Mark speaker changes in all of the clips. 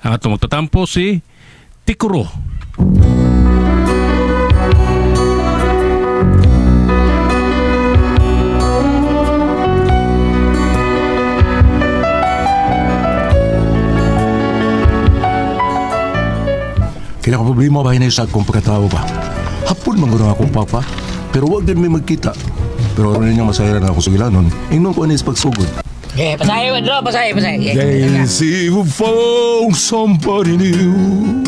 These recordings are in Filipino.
Speaker 1: Ang atong magtatampo si Tikuro.
Speaker 2: Kaya ka problema ba na sa akong pagkatao ba? Hapon man gano'n akong papa, pero wag din may magkita. Pero ano niya masaya na ako sa gilanon, inon ko anis pagsugod.
Speaker 3: Pasahe, bro. Pasahe.
Speaker 2: They see you found somebody new,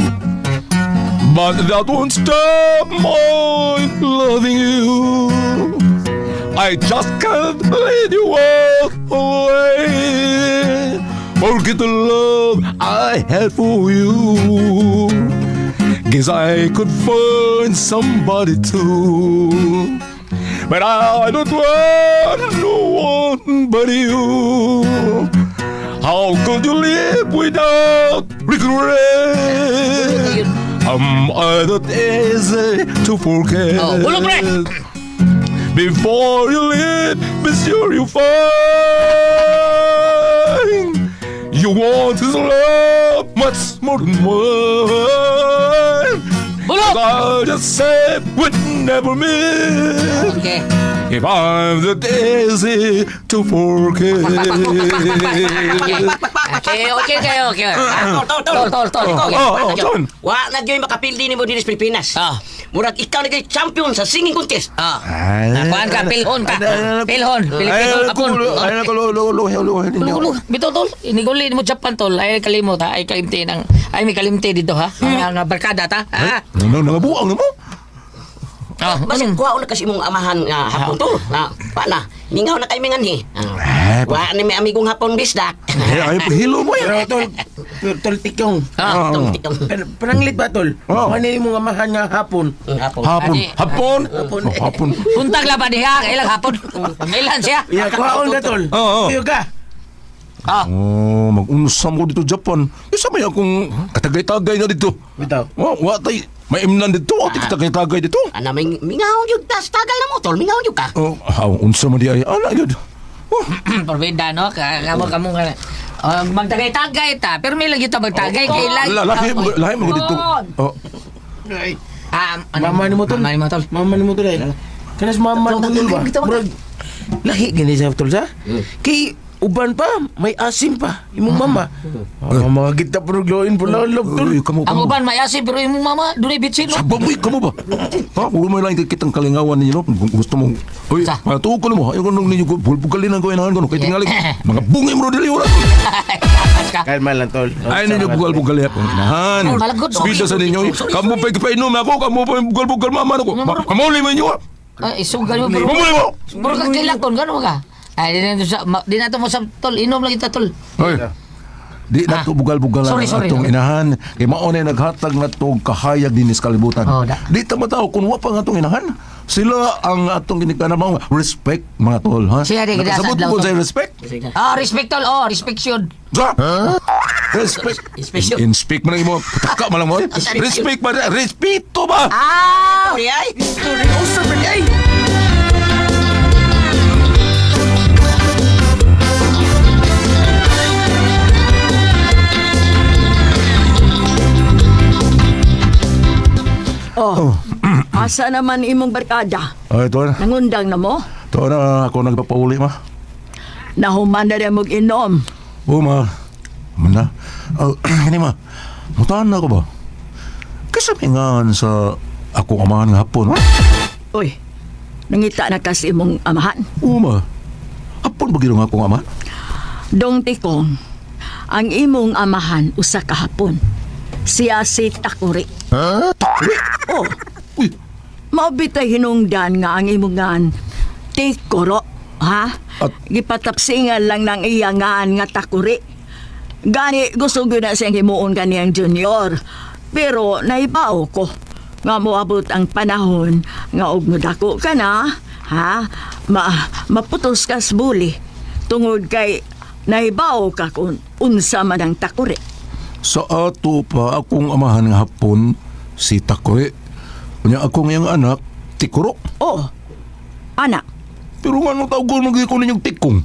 Speaker 2: but that won't stop my loving you. I just can't let you walk away. Forget the love I had for you. Guess I could find somebody too, but I don't want no one but you. How could you live without regret? I that easy to forget.
Speaker 3: Oh, bulong, pre!
Speaker 2: Before you leave, be sure you find you want his love much more than mine.
Speaker 3: Bulong!
Speaker 2: I just said would never miss.
Speaker 3: Okay.
Speaker 2: If I'm that easy to forget.
Speaker 3: Okay. Tol.
Speaker 2: Son.
Speaker 4: Wa na gyud makapildi nimo diri sa Pilipinas.
Speaker 3: Ah.
Speaker 4: Murag ikaw na gyud champion sa singing contest.
Speaker 3: Nakuhaan ka, pilhon ka. Pilhon. Apon. Bito, tol. Iniguli mo Japan, tol. Ay kalimot, ha. Ay may kalimti dito, ha. Ang barkada, ta. Ha?
Speaker 2: Nangabuang mo?
Speaker 4: Basin kuha na kasi mong amahan nga hapon to. Na pa na. Ningaw na kay minganhi. Wa ni may amigong hapon bisdak.
Speaker 2: Ay paghilo mo yan.
Speaker 5: Tol tikong.
Speaker 4: Tikong.
Speaker 5: Pananglit ba tol?
Speaker 2: Oh.
Speaker 5: Ano yung mga mahan nga hapon?
Speaker 2: Hapon.
Speaker 3: Puntag lang ba diha? Ilang hapon? Ilan siya?
Speaker 5: Ya, kuhaon ka tol.
Speaker 2: Oo.
Speaker 5: Kuyo ka.
Speaker 2: Mag-unusam ko dito Japan. Isa may akong katagay-tagay na dito.
Speaker 5: Bitaw.
Speaker 2: Watay. May imnan dito. Watay katagay-tagay dito.
Speaker 4: Ana may mingaw jud tas tagay na mo tol. Mingaw jud ka.
Speaker 2: Unsa man di ay. Ana yun.
Speaker 3: Porbida, no? Kamo nga. Magtagay-tagay ta. Pero may lang kita magtagay.
Speaker 2: Lahi mo dito.
Speaker 5: Mama ni mo tol. Mama ni mo tol ay. Kanas mama ni mo tol ba? Murag lahi gini sa tol sa. Kay uban pa, may asim pa. Imong mama. Mga kita prugloin po na love tol.
Speaker 3: Ang uban mayasin pero yung mama dunay bitsin, no?
Speaker 2: Sababoy ka mo ba? Huwag mo lang kitang kalingawan ninyo. Kung gusto mong... Uy, matuog ko na mo. Ayaw ko nung ninyo. Bulpugalin ang gawin ko. Kaya tingali. Mga bungay mo dili oras.
Speaker 5: Kalma lang tol.
Speaker 2: Ay ninyo bugal-bugal yan. Inahan.
Speaker 3: Malagod.
Speaker 2: Spida sa ninyo. Kamu pa ikapainom ako. Kamu pa bugal-bugal mama ko. Kamuli mo inyo.
Speaker 3: Ay, sugal mo.
Speaker 2: Kamuli mo.
Speaker 3: Puro ka kilakon, gano'n ka? Ay, di na ito mo sa tol. Inom lang kita, tol.
Speaker 2: Hoy. Di na ito bugal-bugal ang
Speaker 3: Sorry.
Speaker 2: atong inahan. Kaya maunay naghatag na itong kahayag din sa kalibutan. Di ta matao kung wapa ang atong inahan. Sila ang atong ginikana mga respect mga tol. Ha?
Speaker 3: Siya di
Speaker 2: Nakasabot
Speaker 3: kinasad
Speaker 2: mo
Speaker 3: lang,
Speaker 2: sa
Speaker 3: tol.
Speaker 2: respect?
Speaker 3: Respect, tol. Respeksyon.
Speaker 2: Respect.
Speaker 4: Inspection.
Speaker 2: In-speak mo na imo. Taka mo lang mo. Respect ba? Respeto ba?
Speaker 4: Uri ay.
Speaker 6: Asa naman imong barkada?
Speaker 2: Ay, ito na.
Speaker 6: Nangundang na mo?
Speaker 2: Ito na ako nagpapauli ma.
Speaker 6: Nahuman na rin mong inom.
Speaker 2: Oo ma. Muna. Hindi ma. Mutahan na ako ba? Kasamingan sa akong amahan nga hapon. Ha?
Speaker 6: Uy, nangita na kasi imong amahan.
Speaker 2: Oo ma. Hapon ba ginong akong amahan?
Speaker 6: Dong tikong, ang imong amahan usa kahapon. Siya si Takuri.
Speaker 2: Ha? Takuri?
Speaker 6: Oh,
Speaker 2: Uy.
Speaker 6: maubitay hinungdan nga ang imong ngan Tikuro. Ha?
Speaker 2: At-
Speaker 6: Gipatapsingan lang ng iyangan nga Takuri. Gani gusto ko na siyang himuon kaniyang junior. Pero naibaw ko nga moabot ang panahon nga og mudako ka na, ha? Maputos ka sa buli tungod kay naibaw ka kung unsa man ang Takuri.
Speaker 2: Sa ato pa akong amahan nga hapon si Takuri. Kunya akong iyang anak, Tikuro.
Speaker 6: Oh, anak,
Speaker 2: Pero nga nung tawag ko nung ninyong tikong.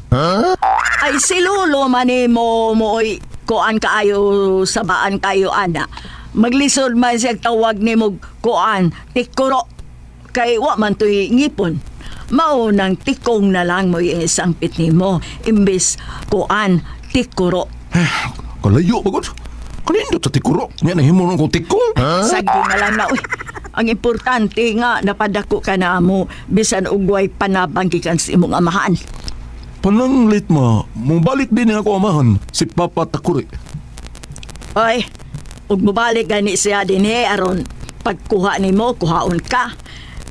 Speaker 6: ay si Lolo man mo mo'y kuan kaayo sabaan kayo ana. Maglisod man siya tawag ni mo kuan tikuro. Kay wa man to'y ngipon. Maunang tikong na lang mo yung isang pitni mo. Imbis kuan tikuro.
Speaker 2: Kalayo, bagod. Kanindot sa tikuro. Yan ang himunon ko tikong.
Speaker 6: Sagdi na lang na, uy. Ang importante nga, napadako ka na mo, bisan ugway panabanggikan sa imong amahan.
Speaker 2: Pananglit ma, mong balik din niya ako amahan, si Papa Takuri.
Speaker 6: Oy, ug mubalik gani siya din aron pagkuha ni mo, kuhaon ka.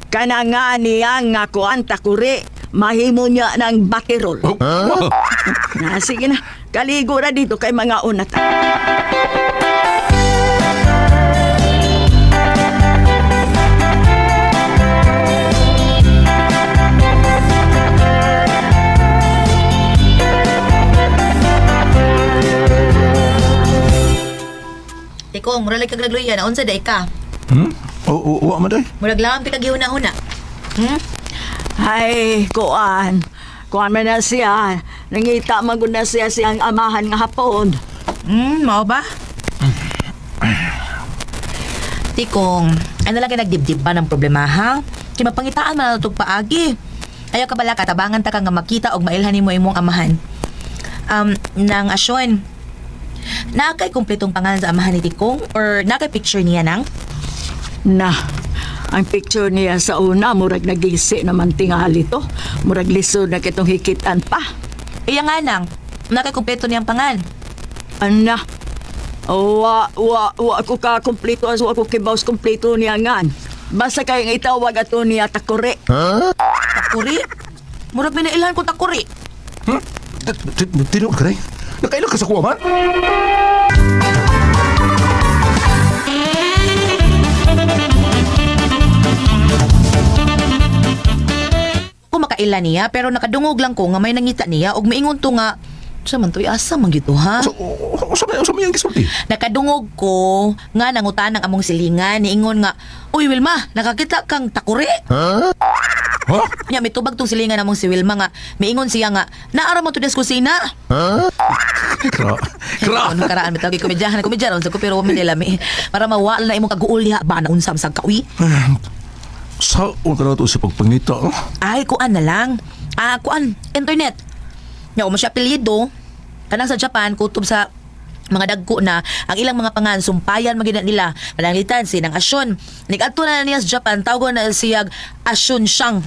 Speaker 6: Kana nga niya nga kuan Takuri, mahimo niya ng bakirol.
Speaker 2: Oh,
Speaker 6: Na, sige na, kaligo na dito kay mga unat.
Speaker 7: Tikong, murag kag nagluya na unsa day ka?
Speaker 2: Wa man day.
Speaker 7: Murag lang pinagihuna-huna.
Speaker 6: Ay, kuan. Kuan man na siya. Nangita magud na siya siyang amahan nga hapon.
Speaker 7: Mao ba? Tikong, ano lang nagdibdib ba ng problema ha? Kaya mapangitaan man natog paagi. Ayaw ka bala katabangan ta ka nga makita og mailhan nimo imong amahan. Nang asyon. Nakay kumpletong pangalan sa amahan ni Tikong or nakay picture niya nang?
Speaker 6: Na, ang picture niya sa una, murag nagisi naman tingali to. Murag lisod na kitong hikitan pa.
Speaker 7: Iya nga nang, nakay kumpleto niyang pangalan.
Speaker 6: Ana, wa ako ka kompleto as wa ako kibaws kompleto niya ngan. Basta kayong itawag ato niya Takuri.
Speaker 7: Takuri? Murag minailan ko Takuri.
Speaker 2: Tinong ka rin? Nakailan ka sa kuwaman?
Speaker 7: Kumakailan niya pero nakadungog lang ko nga may nangita niya og maingon to nga sa man to'y asa man gito ha?
Speaker 2: Sa may ang gisulti?
Speaker 7: Nakadungog ko nga nangutan ng among silingan niingon nga, "Uy Wilma, nakakita kang Takuri?"
Speaker 2: Ha?
Speaker 7: Nya mitubag tong silingan namong si Wilma nga miingon siya nga, "Naara mo to des kusina." Ano karaan mitawag komedyahan ron sa ko pero wa man nila mi para mawala na imong kaguulya ba na unsam sa kawi.
Speaker 2: Saan ka na ito sa pagpangita?
Speaker 7: Ay, kuan na lang. Kuan, internet. Nga, mo siya apelyido, kanang sa Japan, kutob sa mga dagko na ang ilang mga pangan, sumpayan magina nila, pananglitan, sinang Asyon. Nag-ato na niya sa Japan, tawag na siyag Asunsang.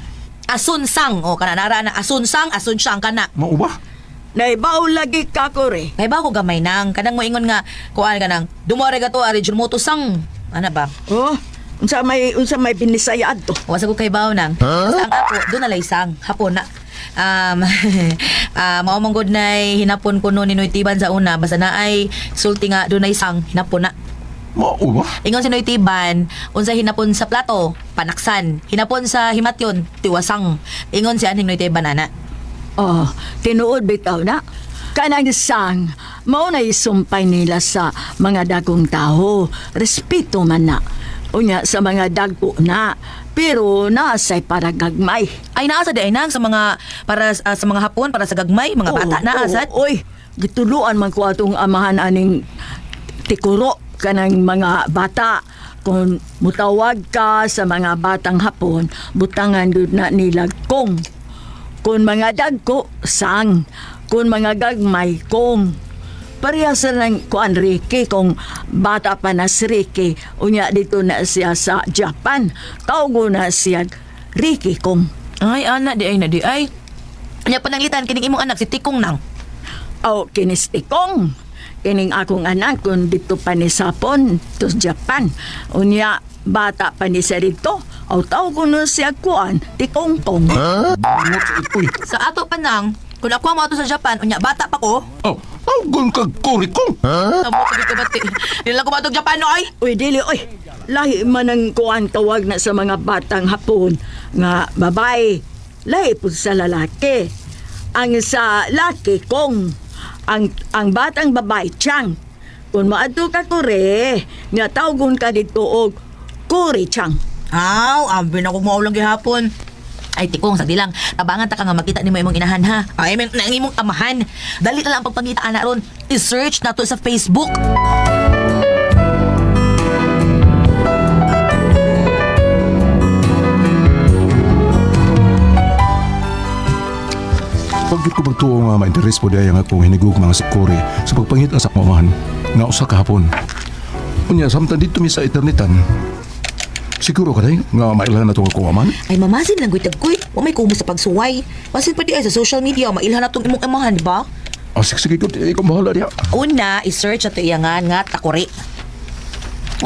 Speaker 7: Asunsang. O, kananara na Asunsang, Asunsang ka na.
Speaker 2: Mao ba?
Speaker 6: Naibaw lagi Kakuri.
Speaker 7: May ba ko gamay nang, kanang mo ingon nga, kuan ka nang, dumore ka to, Arijun mo to sang. Ano ba?
Speaker 6: Oh, unsa may binisayad to.
Speaker 7: Wasa ko kay baw nang. Basta ang ako, doon nalay sang, hapon na. Maumang god na hinapon ko noon ni Noy Tiban sa una. Basta na ay sulti nga doon ay sang, hinapon na.
Speaker 2: Mao ba?
Speaker 7: Ingon si Noy Tiban, unsa hinapon sa plato, panaksan. Hinapon sa himatyon, tiwasang. Ingon si aning Noy Tiban, ana.
Speaker 6: Oh, tinuod bitaw na. Kanang sang, mao na isumpay nila sa mga dagong tao. Respeto man na. Unya sa mga dagko na. Pero nasay para gagmay.
Speaker 7: Ay naasa di ay nang sa mga para sa mga hapon para sa gagmay, mga bata naasad.
Speaker 6: Oy, gituluan man ko atong amahan aning Tikuro kanang mga bata. Kung mutawag ka sa mga batang hapon, butangan gud na nila kong. Kung mga dagko, sang. Kung mga gagmay, kong. Parehas ng kuan Ricky kung bata pa na si Ricky, unya dito na siya sa Japan. Tawgo na siya Ricky kong.
Speaker 7: Ay, ana di ay na di ay. Nya pananglitan kining imong anak si Tikong nang.
Speaker 6: Oh, kinis Tikong. Kining akong anak kung dito pa ni Sapon to Japan. Unya bata pa ni siya dito. O tawgo na siya kuan Tikong kong.
Speaker 7: Sa ato pa nang, kung ako mo ato sa Japan, unya bata pa ko.
Speaker 2: Oh, tawgon ka kurikong.
Speaker 7: Tamo ko dito bati. Dili ko matog Japan no ay.
Speaker 6: Uy, dili, oy. Lahi man ang kuan tawag na sa mga batang hapon nga babae. Lahi po sa lalaki. Ang sa laki kong. Ang batang babae Chang. Kung maadto ka kure, nga tawgon ka dito og Kuri Chang.
Speaker 7: Aw, ambi na kong maulang gihapon. Ay, tikong, sagdi lang. Tabangan ta ka nga makita ni mo imong inahan, ha? Ay, nang imong amahan. Dali na lang ang pagpangita na ron. I-search na to sa Facebook.
Speaker 2: Pagkit ko magtuo nga ma-interest po dahil nga akong hinigog mga sikuri sa pagpangita sa kumahan nga usa kahapon. Unya, samtang dito mi sa internetan, siguro ka day nga mailan na itong kumaman?
Speaker 7: Ay, mamasin lang guytag-guy. O may kumo sa pagsuway. Masin pa di ay sa social media. Mailhan na itong imong amahan, di ba?
Speaker 2: Sige, ikaw bahala diya.
Speaker 7: Una, i-search ato iyangan nga takuri.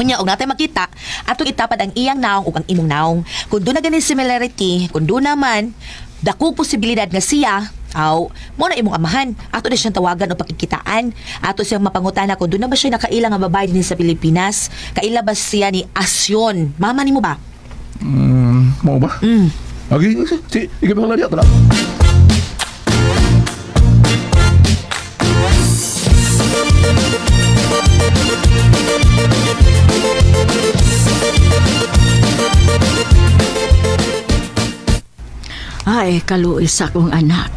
Speaker 7: Unya, og natay makita, atong itapad ang iyang naong ug ang imong naong. Kung doon na ganin similarity, kung doon naman, dakong posibilidad nga siya, mo na imong amahan. Ato na siyang tawagan o pakikitaan. Ato siyang mapangutana kung doon na ba siya nakailang nga babae din sa Pilipinas. Kaila ba siya ni Asyon? Mama ni mo ba?
Speaker 2: Mau ba? Okay, ikaw bahala diya. Tala.
Speaker 6: Ay, kaluis akong anak.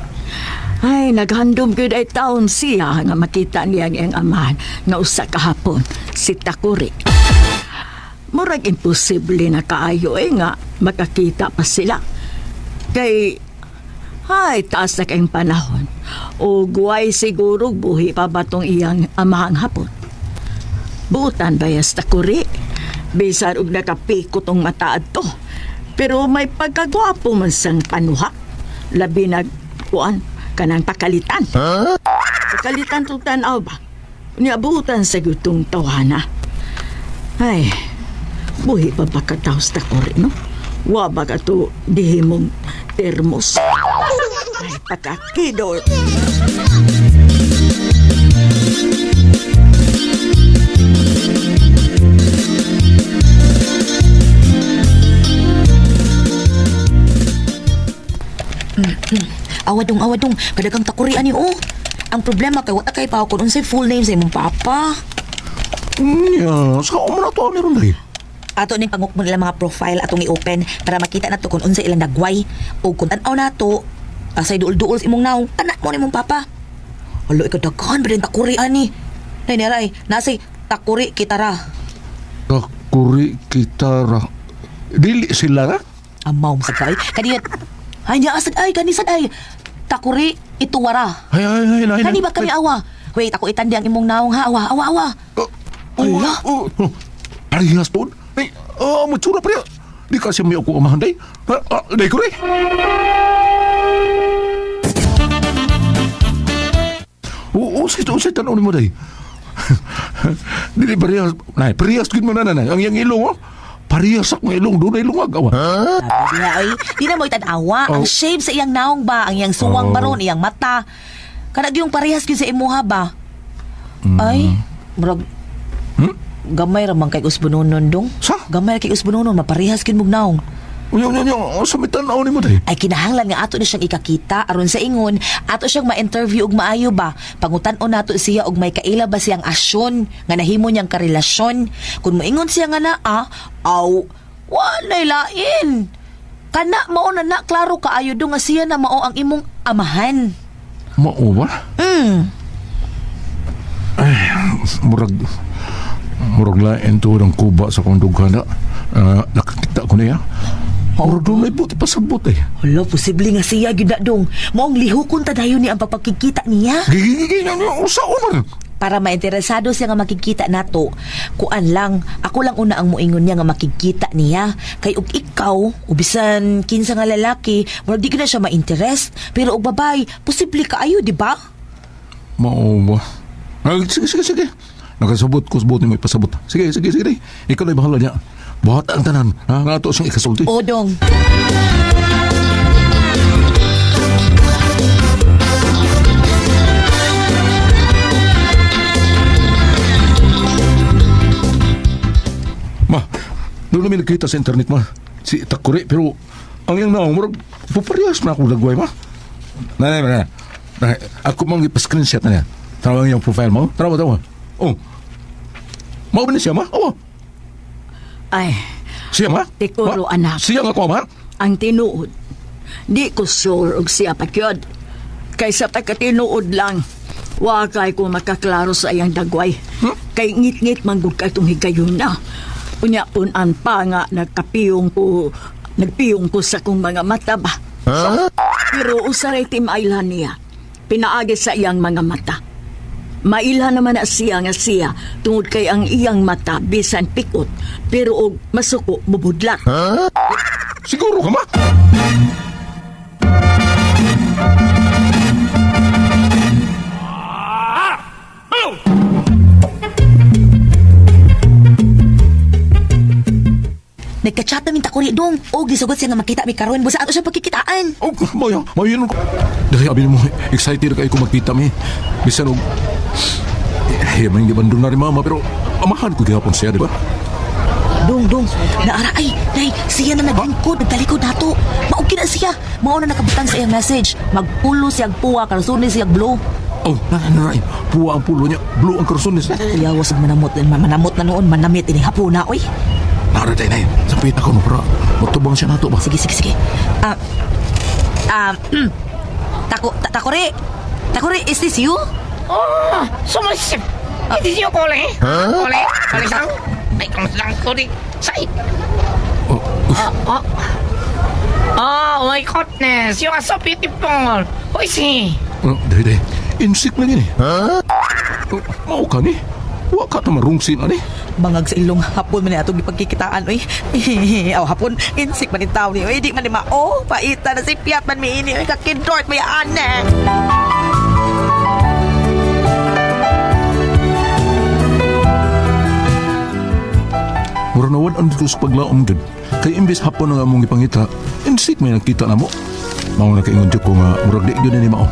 Speaker 6: Ay, naghandom gyud ay taon siya nga makita niya ang amahan nga usa kahapon, si Takuri. Murag imposible na kaayo nga makakita pa sila. Kay, ay, taas na kayong panahon. O guway siguro buhi pa ba tong iyang amahang hapon? Buutan ba yas Takuri? Bisan og nakapiko tong mata to. Pero may pagkagwapo man sang panuha. Labi nagkuan kanang pakalitan. Pakalitan tong tanaw ba? Niabutan sa gutong tawana. Ay, buhi pa ba kataos Takuri, no? Wa ba ka to dihimong termos? Ay, pakakido.
Speaker 7: Awadong, kadagang Takuri ani oh. Ang problema kay wata kay pa kun unsay full name sa imong papa.
Speaker 2: Sa mo na to ni ron day.
Speaker 7: Ato ning pangukmon nila mga profile atong i-open para makita nato kung unsay ilang dagway o kung tan-aw nato asay duol-duol sa imong naong tanak mo ni imong papa. Alo ikaw daghan ba din Takuri ani. Nay nasay Takuri Kitara.
Speaker 2: Takuri Kitara. Dili sila ra?
Speaker 7: Amaw sa kay kadiyot. Ay niya asad ay kanisad ay Takuri Ituwara.
Speaker 2: Ay.
Speaker 7: Kani ba kami awa? Wait, ako itandi ang imong naong ha. Awa. Ala.
Speaker 2: Parehas po. Ay, matsura pa rin. Di kasi may ako amahan day. Day ko rin. Usay tanaw ni mo day. Dili parehas. Nay, parehas gud mo na nanay. Ang iyang ilong, parehas akong ilong. Doon na ilong agawa.
Speaker 7: Sabi niya, ay, di na mo itanawa. Ang shape sa iyang naong ba? Ang iyang suwang baron, iyang mata. Kanag yung parehas yun sa imuha ba? Ay, murag... Gamay ramang kay usbununon dong.
Speaker 2: Sa?
Speaker 7: Gamay kay usbununon, maparehas kin mong naong.
Speaker 2: Sa may tanaw ni mo day.
Speaker 7: Ay kinahanglan nga ato na siyang ikakita aron sa ingon ato siyang ma-interview og maayo ba pangutan-on nato siya og may kaila ba siyang asyon nga nahimo niyang karelasyon kun moingon siya nga naa walay lain kana mao na klaro kaayo do nga siya na mao ang imong amahan.
Speaker 2: Mao ba? Ay, murag lain to ng kuba sa kong dugana. Nakakita ko na yan. Murag doon may buti pasabot eh.
Speaker 7: Hala, posible nga siya gyud dong. Maong lihukon ta dayon ni ang pagpakikita niya.
Speaker 2: Gigigigig na usao man.
Speaker 7: Para mainteresado siya nga makikita nato, kuan lang, ako lang una ang muingon niya nga makikita niya. Kay og ikaw, ubisan kinsa nga lalaki, murag di ka na siya ma-interest. Pero og babay, posible kaayo, di ba?
Speaker 2: Mao ba? Sige. Nakasabot ko sa buti mo ipasabot. Sige. Ikaw na bahala niya. Buhat ang tanan. Nga ito siyang ikasulti.
Speaker 7: Odong.
Speaker 2: Ma, doon namin nakita sa internet ma. Si Takuri, pero ang iyang naong murag puparehas na ako dagway ma. Nanay. Ako mang ipa-screenshot na niya. Tawag yung profile mo. Tara. Oh. Mao ba na siya ma? Oo.
Speaker 6: Ay,
Speaker 2: Siya ma?
Speaker 6: Tikuro, anak.
Speaker 2: Siya nga ko ma?
Speaker 6: Ang tinuod. di ko sure og siya pa kyod. Kaysa pagkatinuod lang, wakay ko makaklaro sa iyang dagway. Kay ngit-ngit manggug ka itong higayon na. Unya-unan pa nga nagpiyong ko sa kong mga mata ba. Pero usaray timailhan niya, pinaagi sa iyang mga mata. Mailhan naman na siya nga siya tungod kay ang iyang mata bisan pikot pero og masuko mubudlat.
Speaker 2: Siguro ka ma?
Speaker 7: Nagka-chat namin takuri dong. O, gisugod siya nga makita mi karon. Busa ato siya pagkikitaan.
Speaker 2: Oh, mayan ko. Dahil abin mo, excited kayo kung magkita mi. Bisan og... may gibandun na rin mama, pero amahan ko gihapon siya, di ba?
Speaker 7: Dong. Naara ay, siya na naglingkod. Nagtalikod nato. Maugin na siya. Mauna nakabutang sa iyang message. Magpulo siyang puwa, karasuni siyang blow.
Speaker 2: Oh, naray. Puwa ang pulo niya. Blue ang karsones.
Speaker 7: Yawas ang manamot na noon. Manamit ini hapuna, oy.
Speaker 2: Naray tayo na yun. Sampit ako, no, para matubang siya nato ba?
Speaker 7: Sige. Takuri, is this you?
Speaker 3: Oh, sumasip. Hindi siya kole. Kole sang. Ay, kamusta lang kole. Say. Oh my goodness, you are so beautiful. Who is he?
Speaker 2: Dahil. Insik na gini. Mau ka ni? Wa ka tamarungsin ani?
Speaker 7: Bangag sa ilong hapon man atong gipagkikitaan oy. Aw hapon insik man ni taw ni oy di man ni mao paita na si piat man mi ini oy kakindort may ane.
Speaker 2: Mura nawan ang dito sa paglaom dyan. Kaya imbes hapon na nga mong ipangita, insik may nakita na mo. Mao na kaingon ko nga, murag di yun ni mao.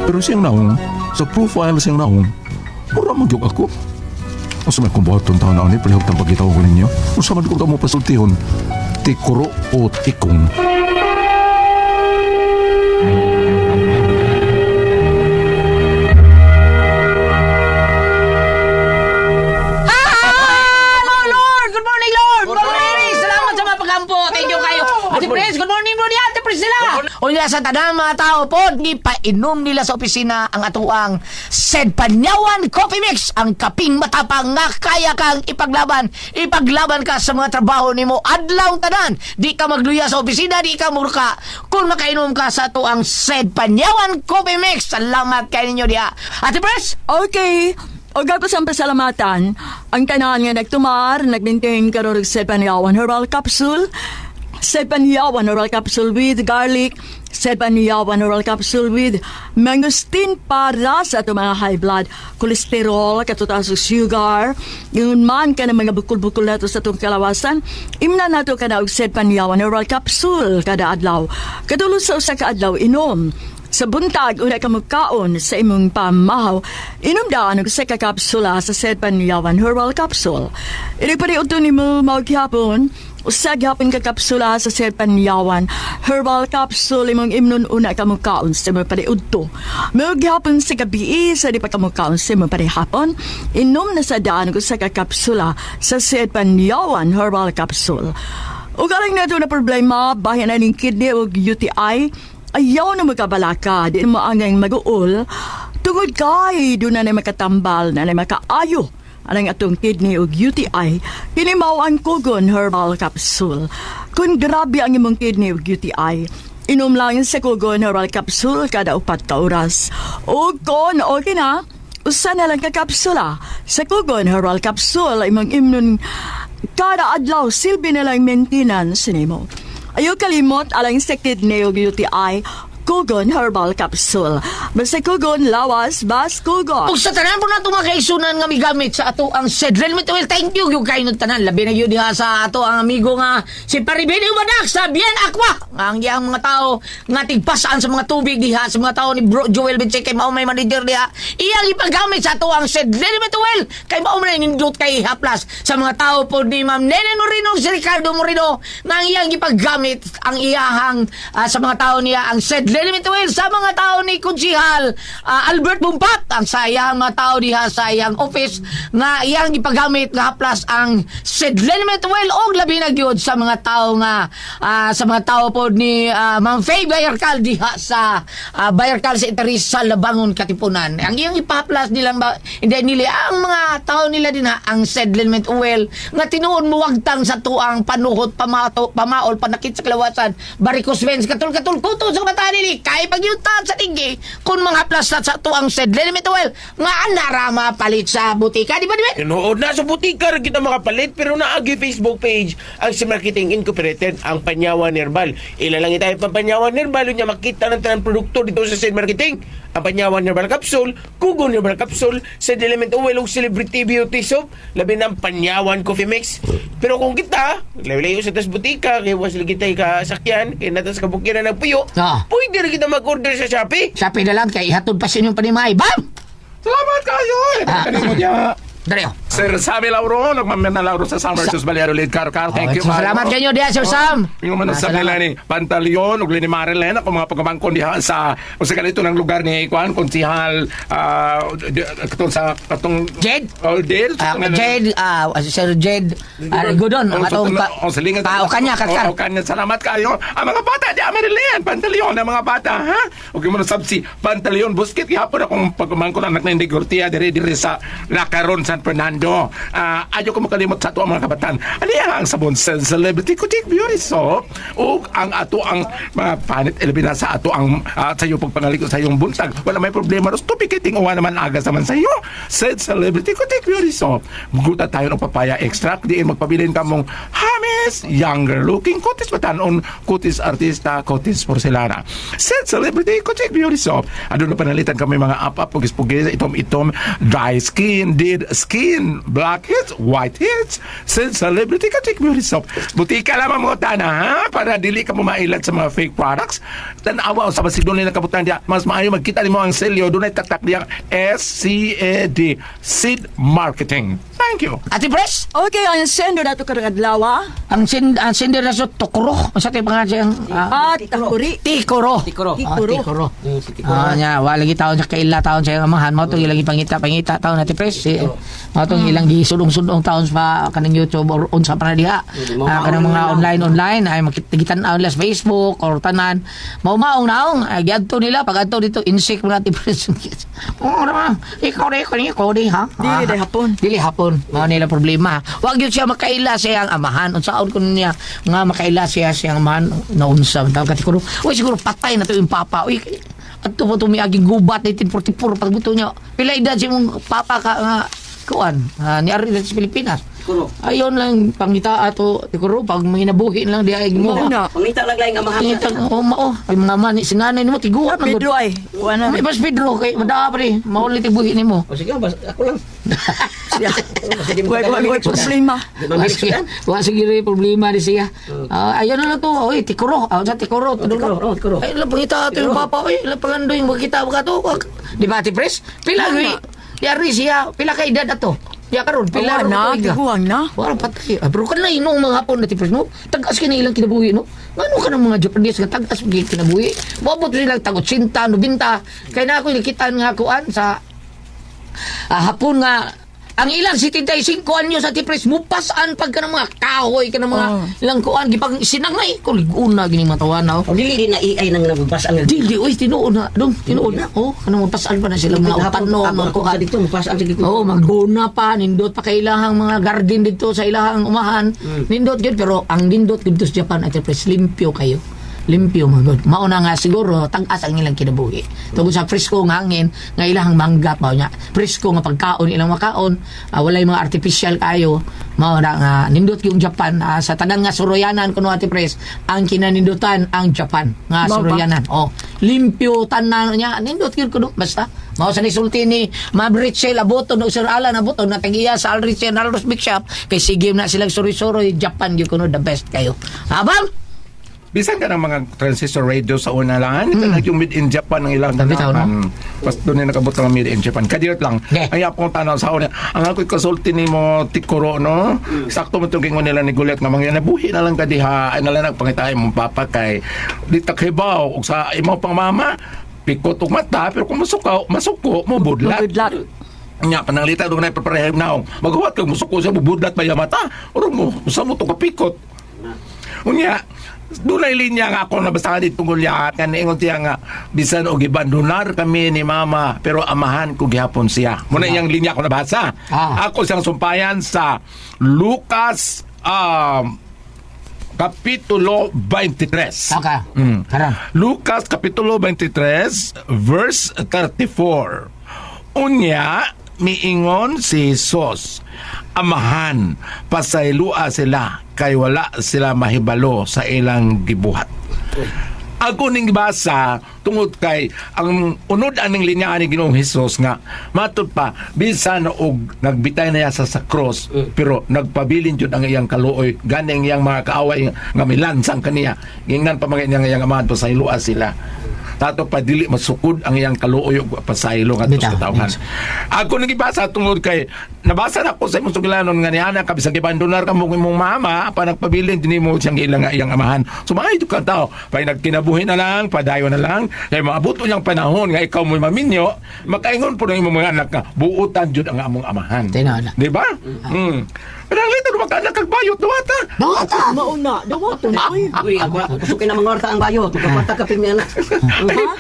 Speaker 2: Pero siyang naong, sa profile siyang naong, mura magyok ako. O sa may kumbaton taon na ni, palihog tang pagkitaw ko ninyo. O sa man ko mo pasultihon, tikuro o tikong.
Speaker 3: Ate Pres, good morning bro ni Ate Pres nila. O nila sa tanang mga tao po, ni painom nila sa opisina ang atuang Sed Panyawan Coffee Mix, ang kaping matapang nga kaya kang ipaglaban ka sa mga trabaho nimo adlaw tanan. Di ka magluya sa opisina, di ka murka kung makainom ka sa atuang Sed Panyawan Coffee Mix. Salamat kay ninyo diha. Ate Pres?
Speaker 6: Okay. O gago sa pasalamatan, ang tanan nga nagtumar, nagmintain karorog Sed Panyawan Herbal Capsule, Sed Panyawan Oral Capsule with garlic, Sed Panyawan Oral Capsule with mangosteen para sa ito mga high blood, cholesterol, katutas o sugar, yun man ka na mga bukul-bukul na ito sa itong kalawasan, imna na ito ka na og Sed Panyawan Oral Capsule kada adlaw. Katulog sa usa ka adlaw inom. Sa buntag, una ka magkaon sa imong pamahaw, inom daan og sa kakapsula sa Sed Panyawan Herbal Capsule. Ini pa rin ito ni mo maghapon, usag hapon ka kapsula sa Sed Panyawan Herbal Capsule imong imnon una ka magkaon sa imong pariudto. Maghapon sa gabi sa di pa ka magkaon sa imong parihapon, inom na sa daan og sa kakapsula sa Sed Panyawan Herbal Capsule. Ug alang na ito na problema, bahin na ning kidney o UTI, ayaw na magkabalaka, di mo angay mag-uol, tungod kay doon na makatambal, na makaayo, anang atong kidney o UTI, hinimaw ang Kugon Herbal Capsule. Kung grabe ang imong kidney o UTI, inom lang sa Kugon Herbal Capsule kada 4 ka oras. O kung okay na, usa na lang ka kapsula. Sa Kugon Herbal Capsule, imong imnon kada adlaw, silbi na lang maintenance nimo. Ayaw kalimot alang sa kidney o UTI, Kugon Herbal Capsule. Basta Kugon, lawas, bas Kugon.
Speaker 3: Kung sa tanan po na ito mga kaisunan nga migamit sa ato ang Sedrel Mituel, thank you yung kayo tanan. Labi na yun diha sa ato ang amigo nga si Paribini Umanak sa Bien Aqua. Ang iyang mga tao nga tigpasaan sa mga tubig diha, sa mga tao ni Bro Joel Binche kay maumay manager diha. Iyang ipagamit sa ato ang Sedrel Mituel kay maumay nindot kay haplas sa mga tao po ni Ma'am Nene Moreno, si Ricardo Moreno nga iyang ipagamit ang iyahang sa mga tao niya ang Sedrel Limit Oil sa mga tao ni Kunsihal Albert Bumpat, ang sayang mga tao diha sayang office nga iyang ipagamit nga haplas ang Sid Limit Oil og labi na gyud sa mga tao nga sa mga tao pod ni Ma'am Faye Bayarkal diha sa Bayarkal sa Itaris sa Labangon, Katipunan. Ang iyang ipahaplas nila hindi nila ang mga tao nila din ang Sid Limit Oil nga tinuod muwagtang sa tuang panuhot pamaol panakit sa kalawasan varicose veins katul kuto sa mata nili kay pagyutan sa tinggi kun mga haplas sa tuang Sid Limit Oil nga anara mapalit sa butika di ba?
Speaker 5: Tinuod na sa butika rin kita makapalit pero naagi Facebook page ang si Marketing Incorporated ang Panyawan Herbal. Ilalangi tayo pang Panyawan Herbal unya makita ng tanang produkto dito sa Sid Marketing. Ang Panyawan Herbal Capsule, Kugon Herbal Capsule, Sid Element Oil ug Celebrity Beauty Soap, labi ng Panyawan Coffee Mix. Pero kung kita, layo sa tas butika, kaya was lagi tayo kasakyan, kaya natas kabukiran ng puyo, pwede rin kita mag-order sa Shopee.
Speaker 3: Shopee na lang kay ihatod pa sa inyong panimay. Bam!
Speaker 2: Salamat kayo! Kanino mo niya?
Speaker 3: Dario.
Speaker 2: Sir Sammy Lauro, nagmamyan na Lauro sa Summer Sus Balearo Lead Car. Thank you.
Speaker 3: Salamat kayo diya, Sir Sam.
Speaker 2: Yung man sa nila ni Pantaleon ug ni Marilyn ako mga pagmangkon diha sa ganito ng lugar ni Kuan Konsihal katong sa katong
Speaker 3: Jed?
Speaker 2: Jed
Speaker 3: Sir Jed Godon ang atong o kanya katkar.
Speaker 2: O kanya salamat kayo. Ang mga bata di Marilyn Pantaleon ang mga bata ha. Ug mo na sabsi Pantaleon Busquet gihapon akong pagmangkon anak ni Gortia diri sa Lacaron San Fernando. Ayaw ko makalimot sa ato ang mga kabatan. Ano yan ang sabon sa Celebrity Kutik Beauty Soap o ang ato ang mga panit elabina sa ato ang sa iyo pagpangaliko sa iyong buntag. Wala may problema. Ros tupikiting uwa naman agas naman sa iyo. Said Celebrity Kutik Beauty Soap. Guta tayo ng papaya extract. Diin magpabilin ka mong Hamis, younger looking, kutis batanon, kutis artista, kutis porcelana. Said Celebrity Kutik Beauty Soap. Ano na panalitan kami mga up-up, pugis-pugis, itom-itom, dry skin, dead skin, blackheads, whiteheads, Said Celebrity Kutik Beauty Soap. Butika lamang mo tana ha para dili ka mumailat sa mga fake products. Tanawa sa basidon nila kabutan dia mas maayo magkita nimo ang selyo dunay taktak diya SCAD Seed Marketing. Thank you.
Speaker 3: Ati Pres,
Speaker 6: Okay, ang sender na ito karadlawa.
Speaker 3: ang sender na sa Tokuro. Ang sa tayo pangalan
Speaker 6: Takuri.
Speaker 3: Tikoro.
Speaker 4: Tikoro.
Speaker 3: Tikoro. Nya, wala lagi taon sa kaila taon sa amahan mo itong ilang pangita taon natin Pres. Mo itong ilang gisulong-sulong taon sa kanang YouTube or unsa pa na diha. Kanang mga online ay makigitan sa Facebook or tanan. Maumaong naong giadto nila pag adto dito insik mo natin Pres. Oh, naman. Ikaw rin ha. Dili hapon. Mao nila problema. Wag gyud siya makaila siyang amahan. Unsaon kun niya nga makaila siya siyang amahan naunsa tawag katikuro. Uy siguro patay na to yung papa. Uy adto po to miaging gubat 1944 pag buto niya. Pila edad si mong papa ka nga kuan ni ari sa Pilipinas. Ayon lang pangita ato tikuro pag mahinabuhi lang di ay mo.
Speaker 4: Pangita lang lang ang mga
Speaker 3: Pangita ay mga mani sinanay nimo tiguan man.
Speaker 6: Pedro ay. Kuha na.
Speaker 3: May pas Pedro kay madaa pa ri mauli tibuhi nimo.
Speaker 4: O sige, ako lang.
Speaker 6: Kuha problema.
Speaker 3: Wa sige problema di siya. Ayon na to. Oy tikuro. Sa tikuro.
Speaker 4: Tikuro.
Speaker 3: Ay la pangita ato yung papa oy la pangandoy magkita ka to. Di ba ti Pres? Pila gwi. Yari siya pila ka edad ato. Ya karon pila
Speaker 6: na, tiguang na.
Speaker 3: Wala patay. Pero kan na inong mga hapon na tipres no. Tagas kini ilang kinabuhi no. Ngano ka ng mga Japanese nga tagas gyud kinabuhi. Mabot sila tagot 80, 90. Kay na ako nakitaan nga kuan sa hapon nga ang ilang 75 anyo sa tipres mupasan pag ka ng mga kahoy ka ng mga ilang kuan gipang sinangay ko liguna gini matawanaw.
Speaker 4: O dili din na AI nang nagbasan.
Speaker 3: Dili oy tinuod na dong tinuod na. Kanang mupasan pa na sila mga upan no mga kuan
Speaker 4: dito mupasan sige.
Speaker 3: magguna pa nindot pa kay ilahang mga garden dito sa ilahang umahan. Nindot gyud pero ang nindot dito sa Japan at tipres limpyo kayo. Limpyo mga god. Mauna nga siguro tag-as ang ilang kinabuhi. Tungod sa presko nga hangin nga ilahang manggat mao nya. Presko nga pagkaon ilang makaon, walay mga artificial kayo. Mauna nga nindot yung Japan sa tanang nga Soroyanan kuno ati pres ang kinanindutan ang Japan nga Soroyanan. Limpyo tanan nya nindot gyud kuno basta. Mao sa nisulti ni Ma'am Richel Aboto no Sir Alan Aboto na tagiya sa Alric Alros Big Shop kay sige na silang suri-suri Japan gyud kuno the best kayo. Abang
Speaker 2: bisan ka ng mga transistor radio sa una lang, ito na yung made in Japan ng ilang
Speaker 3: Bitaw, no?
Speaker 2: Pas doon na nakabot ng made in Japan. Kadirat lang.
Speaker 3: Okay.
Speaker 2: Ay akong tanaw sa una. Ang ako'y kasulti ni mo Tikuro, no? Sakto mo itong gingon nila ni Gulet nga mga nabuhi na lang kadiha. Ay nalang nagpangitay mong papa kay di takhibaw. Ug sa imaw pang mama, pikot ug mata, pero kung masuko, mo budlat.
Speaker 6: Budlat.
Speaker 2: Nya panalita do na preparehan naong. Magawa kag musuko sa budlat pa ya mata. Oro mo, usa mo to kapikot. Unya, dunay linya nga ako nabasa dito gulya kan ingon siya nga bisan og ibandonar kami ni mama pero amahan ko gihapon siya. Muna iyang linya ko nabasa. Ako siyang sumpayan sa Lucas Kapitulo 23.
Speaker 3: Okay. Karon.
Speaker 2: Lucas Kapitulo 23 verse 34. Unya miingon si Jesus, amahan, pasaylua sila kay wala sila mahibalo sa ilang gibuhat. Ako ning basa tungod kay ang unod aning linya ni Ginoong Hesus nga matud pa bisan og nagbitay na siya sa cross pero nagpabilin jud ang iyang kaluoy ganing iyang mga kaaway nga milansang kaniya ingnan pa mga iyang amahan pasaylua sila. Tato pa dili masukod ang iyang kaluoy ug pasaylo ngadto sa katawhan. Ako nagibasa tungod kay nabasa na ko sa imong sugilanon nga niana ka bisag ibandonar ka mo imong mama pa nagpabilin dinhi mo siyang ilang nga iyang amahan. So mga ito ka tao, pa nagkinabuhi na lang, padayon na lang, kay maabot unyang panahon nga ikaw mo maminyo, makaingon po ng imong mga anak ka, buutan jud ang among amahan.
Speaker 3: Tinala.
Speaker 2: Di ba? Pero ang lito dumaka anak kag bayot duwata.
Speaker 3: Dawata.
Speaker 6: Mauna, dawato na. Uy,
Speaker 4: Uy, ako kusukin na mga orta ang bayo. Kapata ka ping na.
Speaker 6: ha?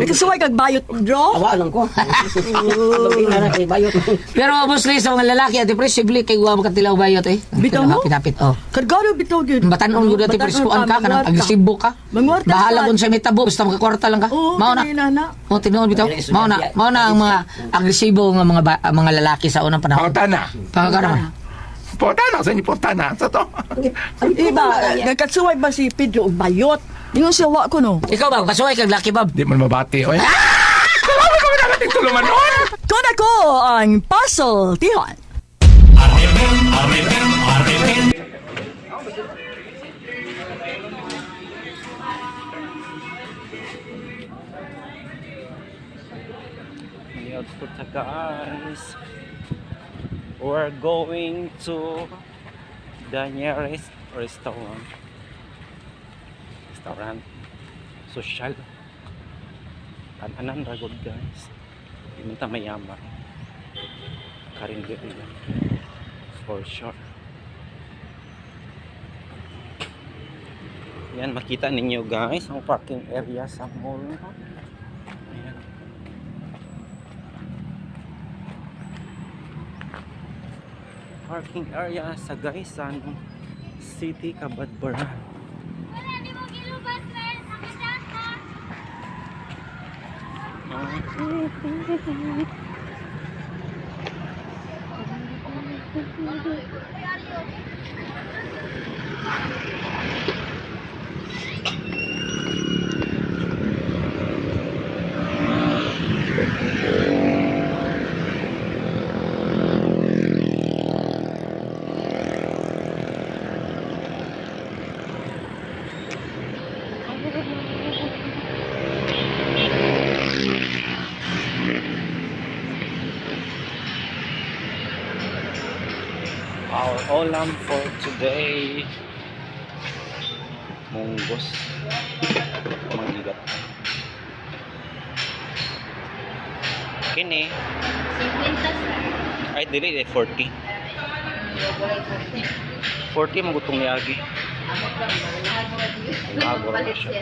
Speaker 6: Nagkasuway kag bayot, draw?
Speaker 4: Awa lang ko. Lagi na kay bayo.
Speaker 3: Pero mostly sa mga lalaki, ati posible kay wa makatilaw bayot eh.
Speaker 6: Bitaw mo?
Speaker 3: Hapit-hapit, oh.
Speaker 6: Kargado bitaw gyud.
Speaker 3: Batanon gud ati preskuan ka kanang agresibo ka.
Speaker 6: Mangwarta.
Speaker 3: Bahala kun sa mitabo basta magkakwarta lang ka.
Speaker 6: Oo,
Speaker 3: Mao na.
Speaker 6: nana.
Speaker 3: Oh, tinuod bitaw. Mao na ang mga agresibo nga mga lalaki sa unang panahon.
Speaker 2: Pangutana.
Speaker 3: Pangakaram.
Speaker 2: Pangutana sa inyo pangutana sa to.
Speaker 6: Iba, nagkasuway ba si Pedro og bayot? Ingon siya wa ko no.
Speaker 3: Ikaw ba kasuway kag laki bab?
Speaker 2: Di man mabati oy. Salamat ko na natin tuluman on.
Speaker 6: Kun ako ang puzzle, tihon.
Speaker 8: Guys, we're going to the nearest restaurant. Social. Tananan ragod guys. Piminta mayaman. Karindiri lang. For sure. Yan, makita ninyo guys ang parking area sa mall. Ayan. Parking area sa Gaysan City, Cabadbaran. Our ulam for today, munggos, magigat. Kini ay dili 40. 40 magutong niagi.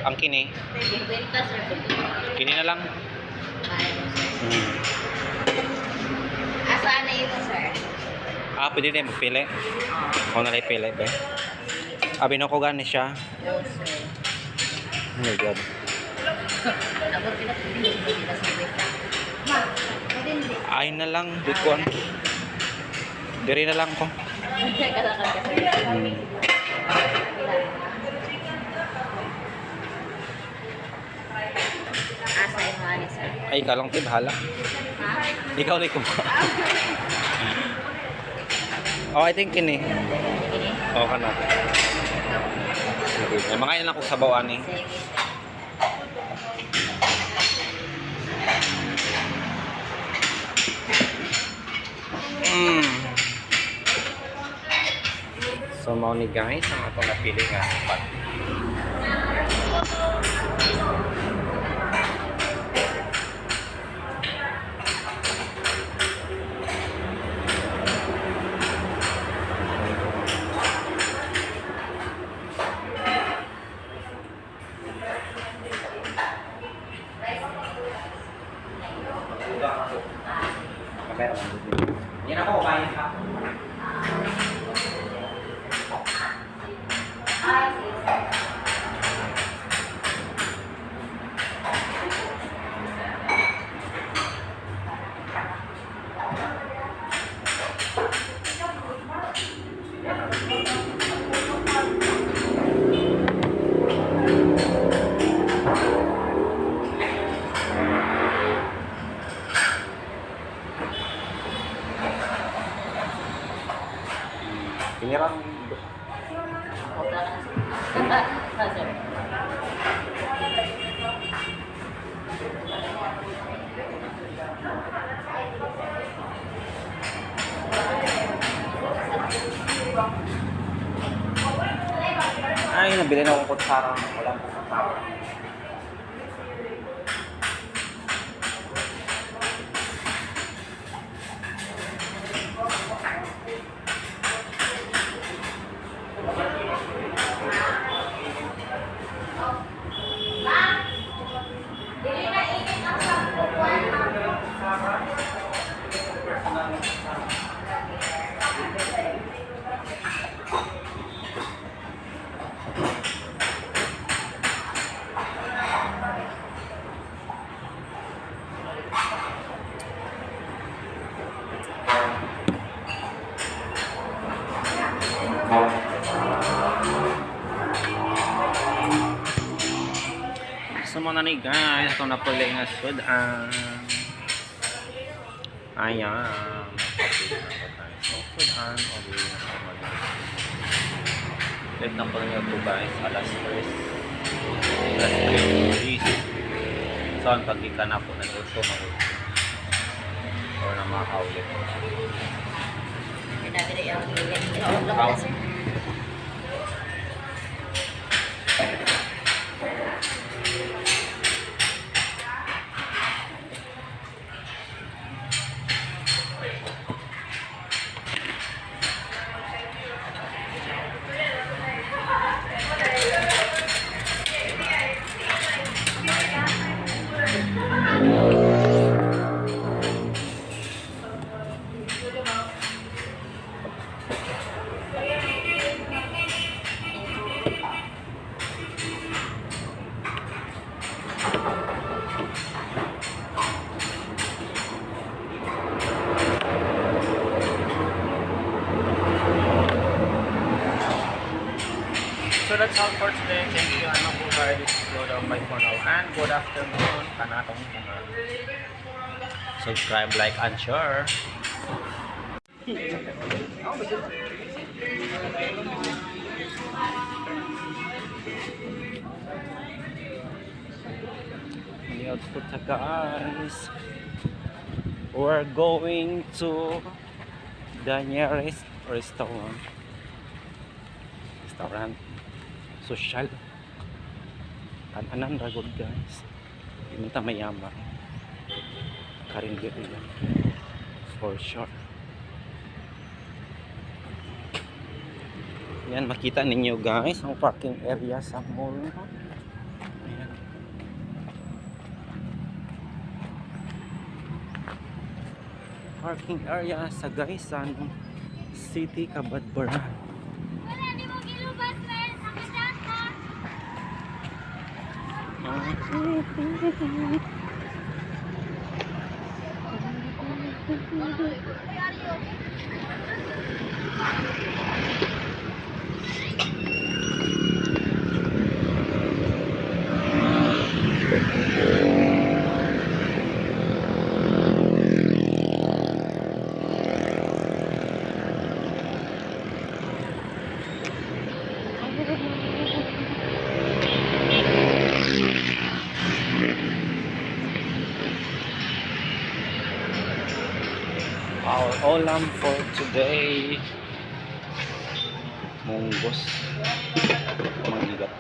Speaker 8: Ang kini na lang.
Speaker 9: Asaan na ito, sir?
Speaker 8: Pwede din magpili. Ako na lang pili ba? Binoko gani siya. Oh my God. Ay na lang, bikon. Diri na lang ko.
Speaker 9: Asa yung mga ni, sir?
Speaker 8: Ay, ikaw lang, bahala. Ikaw lang ko. Oh, I think ini. Oh, kana. Mga yan lang kung sabawan eh. So mao ni guys ang atong napili nga spot. Yan ako, kain ka. Pinirang ay, nabili na akong kutsara. Walang kutsara. So muna ni guys, ito na pala yung sudan. Ayan. So sudan, okay. Late na pala nyo ito guys, alas 3. Alas 3. So ang pagkika na po ng gusto mag-ulit. Or na makaulit. So that's all for today. Thank you ano po guys. Good on my for now and good afternoon. Kanatong subscribe, like, and share. Output guys. We're going to the nearest restaurant. Social. Kananan ragod guys. Hindi ta mayaman. Karindiri lang. For sure. Yan, makita ninyo guys ang parking area sa mall. Ayan. Parking area sa Gaysan City, Cabadbaran. ulam for today. Munggos. Mangigat.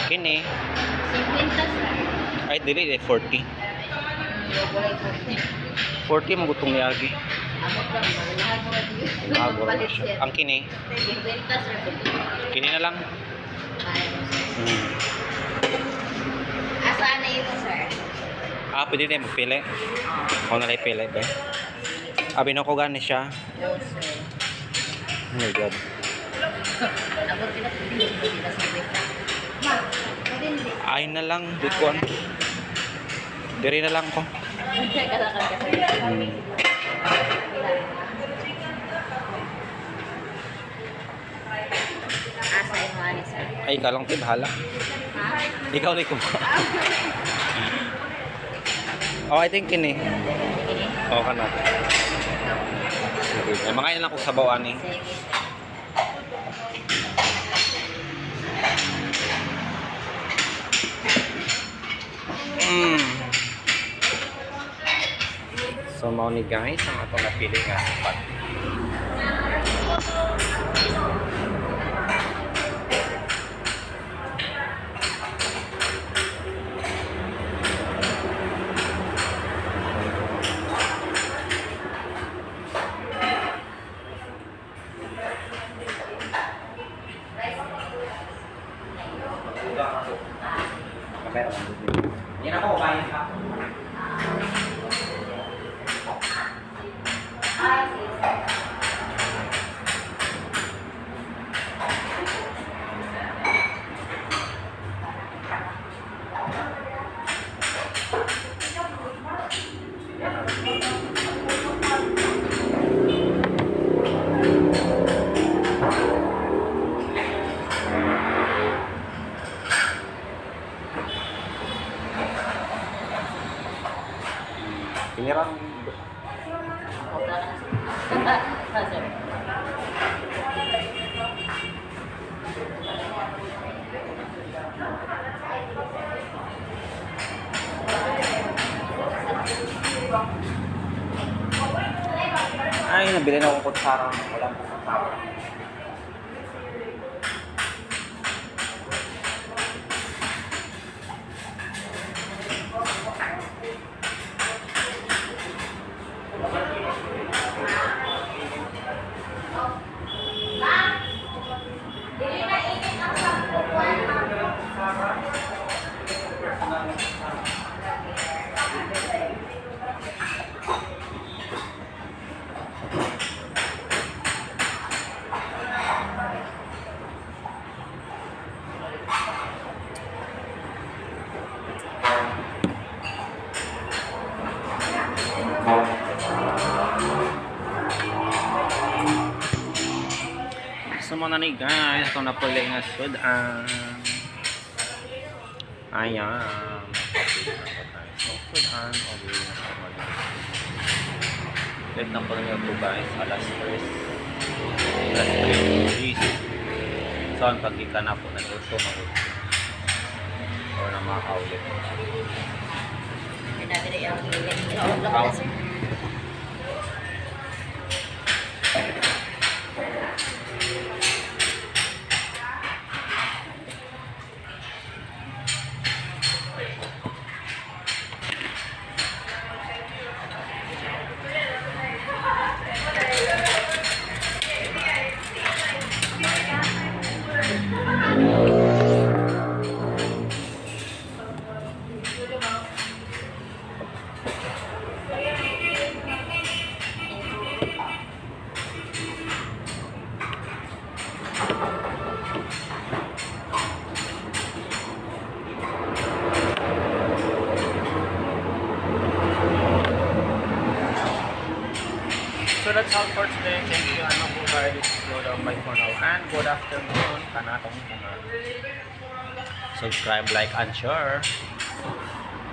Speaker 8: Kini.
Speaker 9: 50
Speaker 8: Ay, dili. 40. 40 magutong niyagi. Agor na siya. Ang kini. Kini na lang.
Speaker 9: Asaan na ito, sir?
Speaker 8: Pwede rin magpili. Ako na lang pili ba? Binoko gani siya.
Speaker 9: No, sir.
Speaker 8: Oh my God.
Speaker 9: Abot kita sa bita. Ma, pwede hindi.
Speaker 8: Ay na lang. Dikon. Diri na lang ko.
Speaker 9: Kalakal ka, sir. Asa yung ani, sir?
Speaker 8: Ay, ikaw lang tayo. Bahala.
Speaker 9: Ha?
Speaker 8: Ikaw lang kung Oh, I think kini. Oh, kana. Sige. Mga yun lang kung sabawan eh.
Speaker 9: Sige.
Speaker 8: So, mao ni guys, ang atong napili nga sapat. Yan ako, kain ka. Pinirang ay, nabili na akong kutsara. Walang kutsara. So muna ni guys, ito na pala yung sudan. Ayan. So sudan, okay. Late na pala yung ito guys, alas 3. Alas 3. So ang pagkika na po, nag-uto mag-uto. Or na makakaulit.
Speaker 9: Dati na yung ilit. Sir.
Speaker 8: So that's all for today. Thank you. Ano po guys, this is Lord of my for now. And good afternoon. Kanatong subscribe, like, and share.